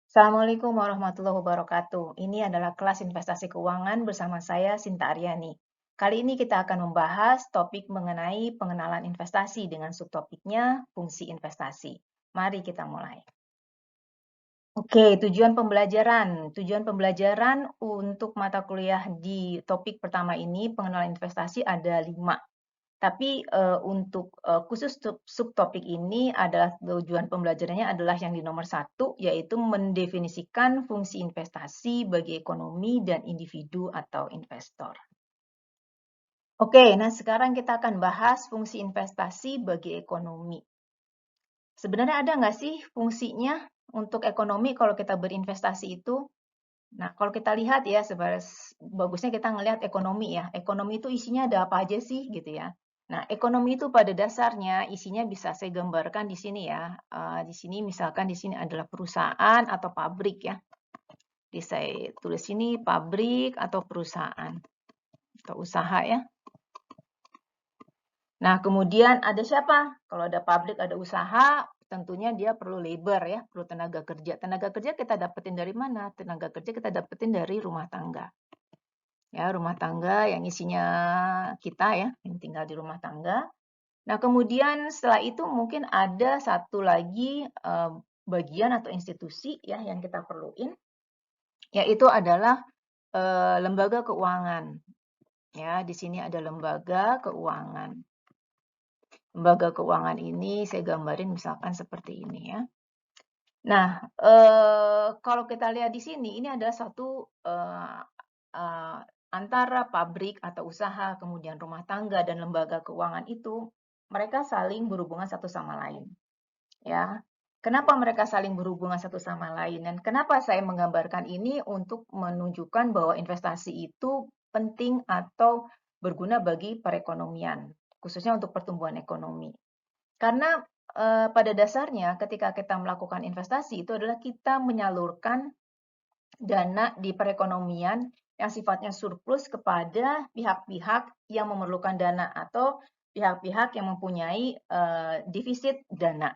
Assalamualaikum warahmatullahi wabarakatuh. Ini adalah kelas investasi keuangan bersama saya, Sinta Aryani. Kali ini kita akan membahas topik mengenai pengenalan investasi dengan subtopiknya fungsi investasi. Mari kita mulai. Oke, tujuan pembelajaran. Tujuan pembelajaran untuk mata kuliah di topik pertama ini, pengenalan investasi, ada 5. Tapi untuk khusus subtopik ini adalah tujuan pembelajarannya adalah yang di nomor 1, yaitu mendefinisikan fungsi investasi bagi ekonomi dan individu atau investor. Oke, nah sekarang kita akan bahas fungsi investasi bagi ekonomi. Sebenarnya ada nggak sih fungsinya untuk ekonomi kalau kita berinvestasi itu? Nah, kalau kita lihat ya, bagusnya kita ngelihat ekonomi ya. Ekonomi itu isinya ada apa aja sih gitu ya. Nah, ekonomi itu pada dasarnya isinya bisa saya gambarkan di sini ya. Di sini misalkan di sini adalah perusahaan atau pabrik ya. Jadi saya tulis sini pabrik atau perusahaan atau usaha ya. Nah, kemudian ada siapa? Kalau ada pabrik, ada usaha, tentunya dia perlu labor ya, perlu tenaga kerja. Tenaga kerja kita dapetin dari mana? Tenaga kerja kita dapetin dari rumah tangga. Ya, rumah tangga yang isinya kita ya, yang tinggal di rumah tangga. Nah, kemudian setelah itu mungkin ada satu lagi bagian atau institusi ya yang kita perluin, yaitu adalah lembaga keuangan. Ya, di sini ada lembaga keuangan. Lembaga keuangan ini saya gambarin misalkan seperti ini ya. Nah, kalau kita lihat di sini, ini adalah satu antara pabrik atau usaha, kemudian rumah tangga dan lembaga keuangan itu, mereka saling berhubungan satu sama lain. Ya, kenapa mereka saling berhubungan satu sama lain? Dan kenapa saya menggambarkan ini untuk menunjukkan bahwa investasi itu penting atau berguna bagi perekonomian, khususnya untuk pertumbuhan ekonomi. Karena pada dasarnya ketika kita melakukan investasi itu adalah kita menyalurkan dana di perekonomian yang sifatnya surplus kepada pihak-pihak yang memerlukan dana atau pihak-pihak yang mempunyai defisit dana.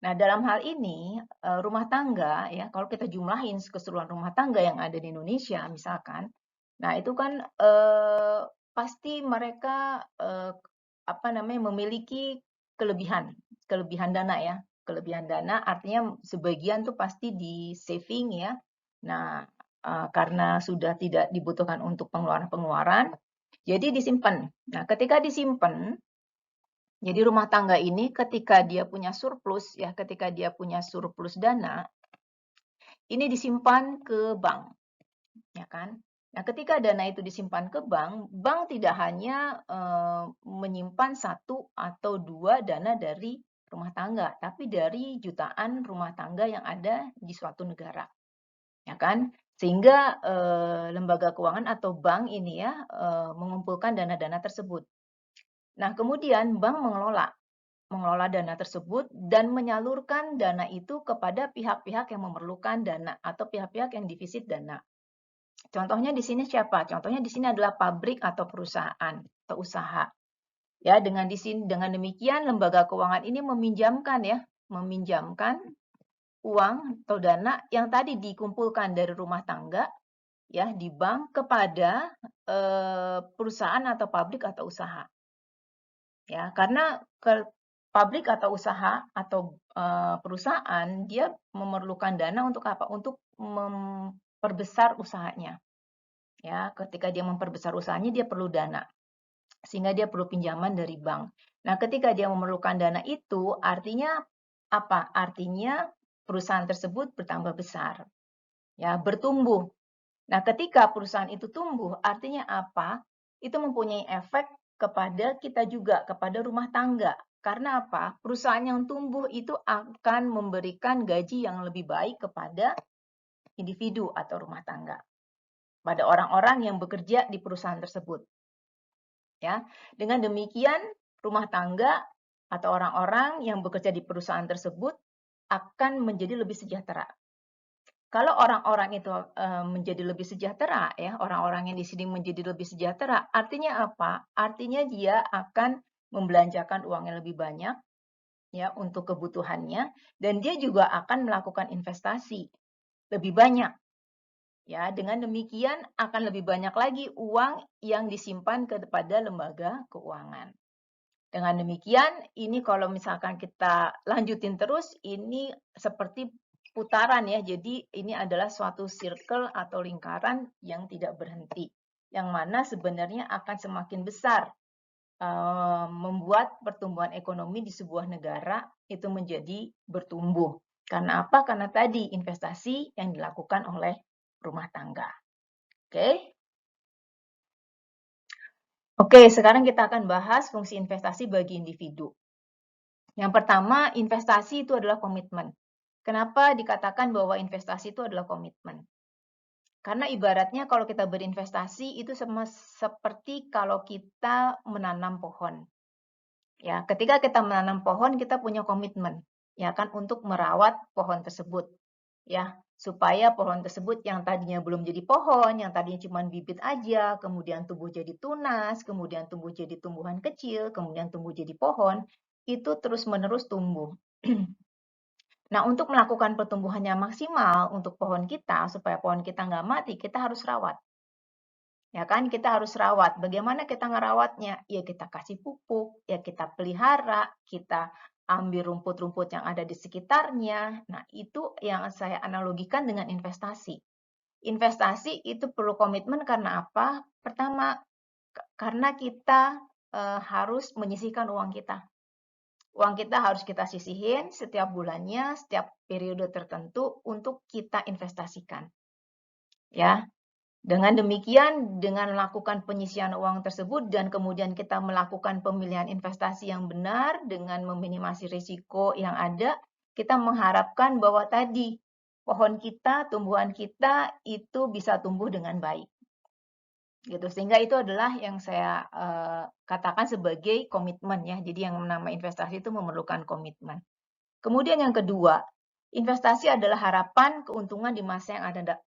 Nah, dalam hal ini rumah tangga ya, kalau kita jumlahin keseluruhan rumah tangga yang ada di Indonesia misalkan, nah itu kan pasti mereka memiliki kelebihan kelebihan dana ya. Kelebihan dana artinya sebagian tuh pasti di saving ya. Nah, karena sudah tidak dibutuhkan untuk pengeluaran-pengeluaran, jadi disimpan. Nah, ketika disimpan, jadi rumah tangga ini ketika dia punya surplus ya, ketika dia punya surplus dana, ini disimpan ke bank, ya kan? Nah, ketika dana itu disimpan ke bank, bank tidak hanya menyimpan satu atau dua dana dari rumah tangga, tapi dari jutaan rumah tangga yang ada di suatu negara, ya kan? Sehingga lembaga keuangan atau bank ini ya mengumpulkan dana-dana tersebut. Nah, kemudian bank mengelola dana tersebut dan menyalurkan dana itu kepada pihak-pihak yang memerlukan dana atau pihak-pihak yang defisit dana. Contohnya di sini siapa? Contohnya di sini adalah pabrik atau perusahaan atau usaha. Ya, dengan demikian lembaga keuangan ini meminjamkan uang atau dana yang tadi dikumpulkan dari rumah tangga ya di bank kepada perusahaan atau pabrik atau usaha. Ya, karena pabrik atau usaha atau perusahaan dia memerlukan dana untuk apa? Untuk memperbesar usahanya. Ya, ketika dia memperbesar usahanya dia perlu dana. Sehingga dia perlu pinjaman dari bank. Nah, ketika dia memerlukan dana itu artinya apa? Artinya perusahaan tersebut bertambah besar. Ya, bertumbuh. Nah, ketika perusahaan itu tumbuh, artinya apa? Itu mempunyai efek kepada kita juga, kepada rumah tangga. Karena apa? Perusahaan yang tumbuh itu akan memberikan gaji yang lebih baik kepada individu atau rumah tangga. Pada orang-orang yang bekerja di perusahaan tersebut. Ya, dengan demikian rumah tangga atau orang-orang yang bekerja di perusahaan tersebut akan menjadi lebih sejahtera. Kalau orang-orang itu menjadi lebih sejahtera, ya orang-orang yang di sini menjadi lebih sejahtera, artinya apa? Artinya dia akan membelanjakan uang yang lebih banyak, ya untuk kebutuhannya, dan dia juga akan melakukan investasi. lebih banyak. Ya, dengan demikian akan lebih banyak lagi uang yang disimpan kepada lembaga keuangan. Dengan demikian, ini kalau misalkan kita lanjutin terus, ini seperti putaran ya. Jadi ini adalah suatu circle atau lingkaran yang tidak berhenti. Yang mana sebenarnya akan semakin besar membuat pertumbuhan ekonomi di sebuah negara itu menjadi bertumbuh. Karena apa? Karena tadi investasi yang dilakukan oleh rumah tangga. Oke? Oke, sekarang kita akan bahas fungsi investasi bagi individu. Yang pertama, investasi itu adalah komitmen. Kenapa dikatakan bahwa investasi itu adalah komitmen? Karena ibaratnya kalau kita berinvestasi itu seperti kalau kita menanam pohon. Ya, ketika kita menanam pohon, kita punya komitmen, ya kan, untuk merawat pohon tersebut, ya, supaya pohon tersebut yang tadinya belum jadi pohon, yang tadinya cuma bibit aja, kemudian tumbuh jadi tunas, kemudian tumbuh jadi tumbuhan kecil, kemudian tumbuh jadi pohon, itu terus-menerus tumbuh. Nah, untuk melakukan pertumbuhannya maksimal untuk pohon kita, supaya pohon kita nggak mati, kita harus rawat. Ya kan, kita harus rawat. Bagaimana kita ngerawatnya? Ya kita kasih pupuk, ya kita pelihara, kita ambil rumput-rumput yang ada di sekitarnya. Nah, itu yang saya analogikan dengan investasi. Investasi itu perlu komitmen karena apa? Pertama, karena kita harus menyisihkan uang kita. Uang kita harus kita sisihin setiap bulannya, setiap periode tertentu untuk kita investasikan. Ya, dengan demikian, dengan melakukan penyisian uang tersebut dan kemudian kita melakukan pemilihan investasi yang benar dengan meminimasi risiko yang ada, kita mengharapkan bahwa tadi pohon kita, tumbuhan kita itu bisa tumbuh dengan baik. Gitu. Sehingga itu adalah yang saya katakan sebagai komitmen ya. Jadi yang namanya investasi itu memerlukan komitmen. Kemudian yang kedua, investasi adalah harapan keuntungan di masa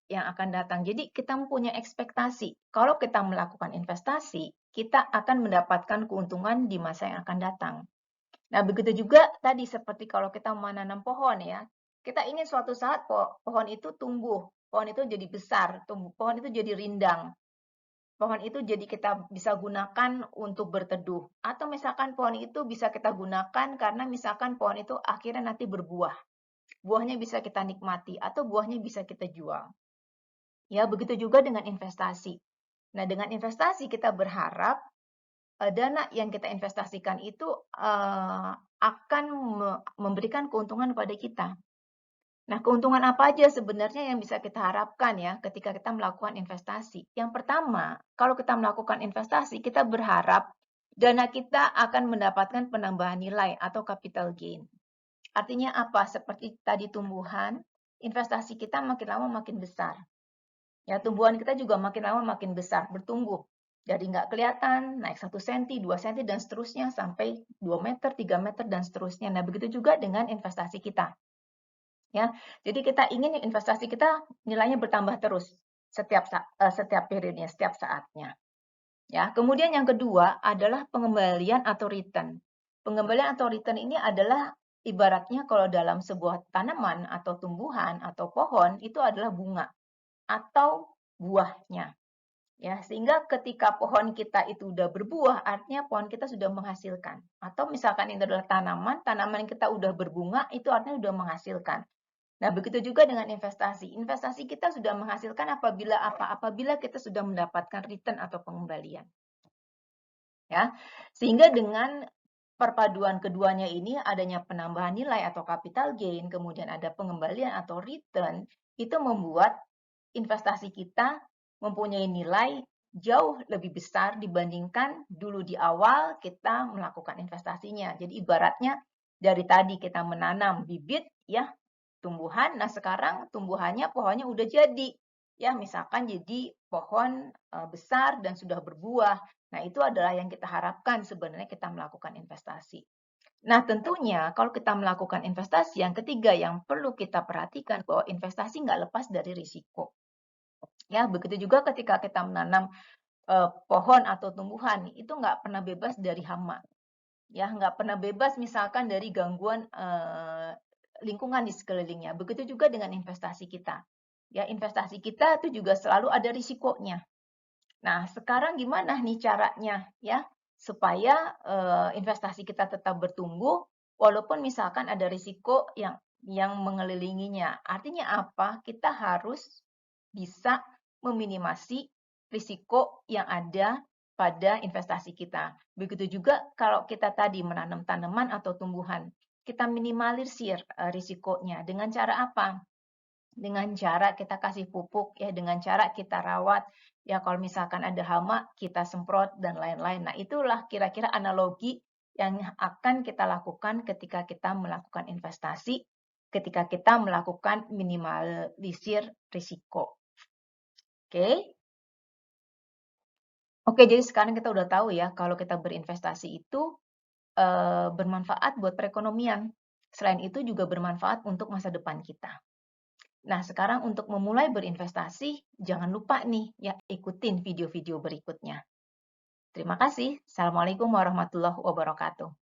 yang akan datang. Jadi kita mempunyai ekspektasi. Kalau kita melakukan investasi, kita akan mendapatkan keuntungan di masa yang akan datang. Nah, begitu juga tadi seperti kalau kita menanam pohon ya. Kita ingin suatu saat pohon itu tumbuh, pohon itu jadi besar, pohon itu jadi rindang. Pohon itu jadi kita bisa gunakan untuk berteduh. Atau misalkan pohon itu bisa kita gunakan karena misalkan pohon itu akhirnya nanti berbuah. Buahnya bisa kita nikmati atau buahnya bisa kita jual. Ya, begitu juga dengan investasi. Nah, dengan investasi kita berharap dana yang kita investasikan itu akan memberikan keuntungan pada kita. Nah, keuntungan apa aja sebenarnya yang bisa kita harapkan ya ketika kita melakukan investasi? Yang pertama, kalau kita melakukan investasi, kita berharap dana kita akan mendapatkan penambahan nilai atau capital gain. Artinya apa? Seperti tadi tumbuhan, investasi kita makin lama makin besar. Ya, tumbuhan kita juga makin lama makin besar, bertumbuh. Dari nggak kelihatan, naik 1 cm, 2 cm, dan seterusnya, sampai 2 meter, 3 meter, dan seterusnya. Nah, begitu juga dengan investasi kita. Ya, jadi kita ingin investasi kita nilainya bertambah terus setiap periodenya, setiap saatnya. Ya, kemudian yang kedua adalah pengembalian atau return. Pengembalian atau return ini adalah ibaratnya kalau dalam sebuah tanaman atau tumbuhan atau pohon itu adalah bunga atau buahnya. Ya, sehingga ketika pohon kita itu udah berbuah, artinya pohon kita sudah menghasilkan. Atau misalkan ini adalah tanaman, tanaman kita udah berbunga, itu artinya sudah menghasilkan. Nah, begitu juga dengan investasi. Investasi kita sudah menghasilkan apabila apa? Apabila kita sudah mendapatkan return atau pengembalian. Ya. Sehingga dengan perpaduan keduanya ini adanya penambahan nilai atau capital gain, kemudian ada pengembalian atau return, itu membuat investasi kita mempunyai nilai jauh lebih besar dibandingkan dulu di awal kita melakukan investasinya. Jadi ibaratnya dari tadi kita menanam bibit ya, tumbuhan. Nah, sekarang tumbuhannya, pohonnya udah jadi. Ya, misalkan jadi pohon besar dan sudah berbuah. Nah, itu adalah yang kita harapkan sebenarnya kita melakukan investasi. Nah, tentunya kalau kita melakukan investasi, yang ketiga yang perlu kita perhatikan bahwa investasi nggak lepas dari risiko. Ya, begitu juga ketika kita menanam pohon atau tumbuhan, itu nggak pernah bebas dari hama. Ya, nggak pernah bebas misalkan dari gangguan lingkungan di sekelilingnya. Begitu juga dengan investasi kita. Ya, investasi kita itu juga selalu ada risikonya. Nah, sekarang gimana nih caranya ya supaya investasi kita tetap bertumbuh walaupun misalkan ada risiko yang mengelilinginya. Artinya apa? Kita harus bisa meminimasi risiko yang ada pada investasi kita. Begitu juga kalau kita tadi menanam tanaman atau tumbuhan, kita minimalisir risikonya dengan cara apa? Dengan cara kita kasih pupuk ya, dengan cara kita rawat ya, kalau misalkan ada hama kita semprot dan lain-lain. Nah, itulah kira-kira analogi yang akan kita lakukan ketika kita melakukan investasi, ketika kita melakukan minimalisir risiko. Oke. Oke, jadi sekarang kita udah tahu ya kalau kita berinvestasi itu bermanfaat buat perekonomian. Selain itu juga bermanfaat untuk masa depan kita. Nah, sekarang untuk memulai berinvestasi, jangan lupa nih ya ikutin video-video berikutnya. Terima kasih. Assalamualaikum warahmatullahi wabarakatuh.